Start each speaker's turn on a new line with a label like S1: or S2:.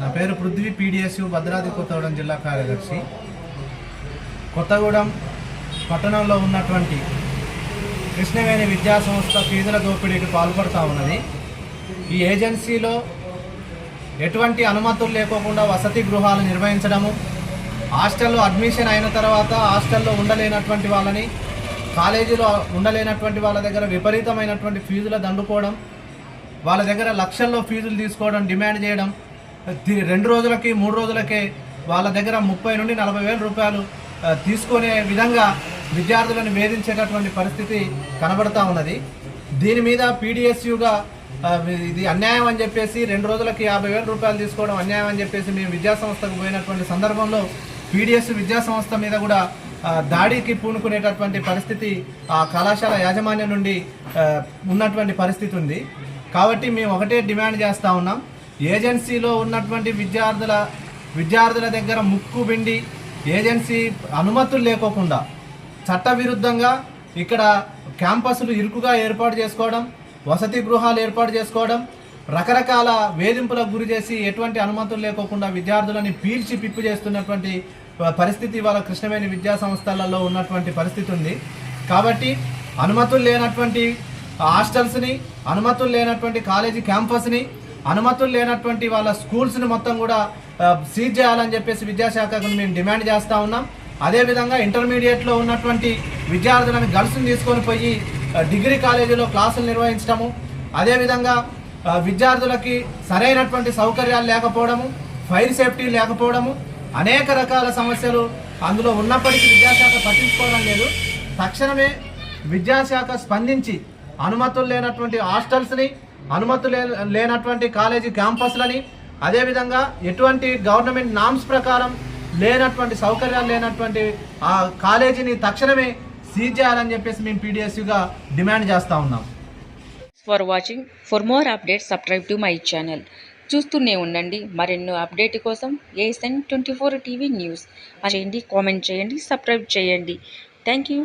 S1: నా పేరు పృథ్వీ, పీడిఎస్యు భద్రాద్రి కొత్తగూడెం జిల్లా కార్యదర్శి. కొత్తగూడెం పట్టణంలో ఉన్నటువంటి కృష్ణవేణి విద్యా సంస్థ ఫీజుల దోపిడీకి పాల్పడుతూ ఉన్నది. ఈ ఏజెన్సీలో ఎటువంటి అనుమతులు లేకోకుండా వసతి గృహాలు నిర్వహించడము, హాస్టల్లో అడ్మిషన్ అయిన తర్వాత హాస్టల్లో ఉండలేనటువంటి వాళ్ళని, కాలేజీలో ఉండలేనటువంటి వాళ్ళ దగ్గర విపరీతమైనటువంటి ఫీజులు దండుకోవడం, వాళ్ళ దగ్గర లక్షల్లో ఫీజులు తీసుకోవడం, డిమాండ్ చేయడం, 2 రోజులకి 3 రోజులకే వాళ్ళ దగ్గర 30 నుండి 40 వేల రూపాయలు తీసుకునే విధంగా విద్యార్థులను వేధించేటటువంటి పరిస్థితి కనబడతా ఉన్నది. దీని మీద పీడిఎస్యుగా ఇది అన్యాయం అని చెప్పేసి 2 రోజులకి 50 వేల రూపాయలు తీసుకోవడం అన్యాయం అని చెప్పేసి మేము విద్యాసంస్థకు పోయినటువంటి సందర్భంలో పీడిఎస్ విద్యాసంస్థ మీద కూడా దాడికి పూనుకునేటటువంటి పరిస్థితి ఆ కళాశాల యాజమాన్యం నుండి ఉన్నటువంటి పరిస్థితి ఉంది. కాబట్టి మేము ఒకటే డిమాండ్ చేస్తూ ఉన్నాం, ఏజెన్సీలో ఉన్నటువంటి విద్యార్థుల దగ్గర ముక్కు పిండి ఏజెన్సీ అనుమతులు లేకోకుండా చట్టవిరుద్ధంగా ఇక్కడ క్యాంపస్లు ఇరుకుగా ఏర్పాటు చేసుకోవడం, వసతి గృహాలు ఏర్పాటు చేసుకోవడం, రకరకాల వేధింపులకు గురి చేసి ఎటువంటి అనుమతులు లేకోకుండా విద్యార్థులని పీల్చి పిప్పు చేస్తున్నటువంటి పరిస్థితి వాళ్ళ కృష్ణవేణి విద్యా సంస్థలలో ఉన్నటువంటి పరిస్థితి ఉంది. కాబట్టి అనుమతులు లేనటువంటి హాస్టల్స్ని, అనుమతులు లేనటువంటి కాలేజీ క్యాంపస్ని, అనుమతులు లేనటువంటి వాళ్ళ స్కూల్స్ని మొత్తం కూడా సీజ్ చేయాలని చెప్పేసి విద్యాశాఖకు మేము డిమాండ్ చేస్తూ ఉన్నాం. అదేవిధంగా ఇంటర్మీడియట్లో ఉన్నటువంటి విద్యార్థులను గర్ల్స్ని తీసుకొని పోయి డిగ్రీ కాలేజీలో క్లాసులు నిర్వహించడము, అదేవిధంగా విద్యార్థులకి సరైనటువంటి సౌకర్యాలు లేకపోవడము, ఫైర్ సేఫ్టీ లేకపోవడము, అనేక రకాల సమస్యలు అందులో ఉన్నప్పటికీ విద్యాశాఖ పట్టించుకోవడం లేదు. తక్షణమే విద్యాశాఖ స్పందించి అనుమతులు లేనటువంటి హాస్టల్స్ని, అనుమతులు లేనటువంటి కాలేజీ క్యాంపస్లని, అదేవిధంగా ఎటువంటి గవర్నమెంట్ నామ్స్ ప్రకారం లేనటువంటి సౌకర్యాలు లేనటువంటి ఆ కాలేజీని తక్షణమే సీజ్ చేయాలని చెప్పేసి మేము పీడిఎస్యుగా డిమాండ్ చేస్తూ ఉన్నాం.
S2: For watching. For more updates subscribe to my channel. చూస్తూనే ఉండండి మరెన్నో అప్డేట్ కోసం ASN 24 టీవీ న్యూస్ చేయండి, కామెంట్ చేయండి, సబ్స్క్రైబ్ చేయండి. Thank you.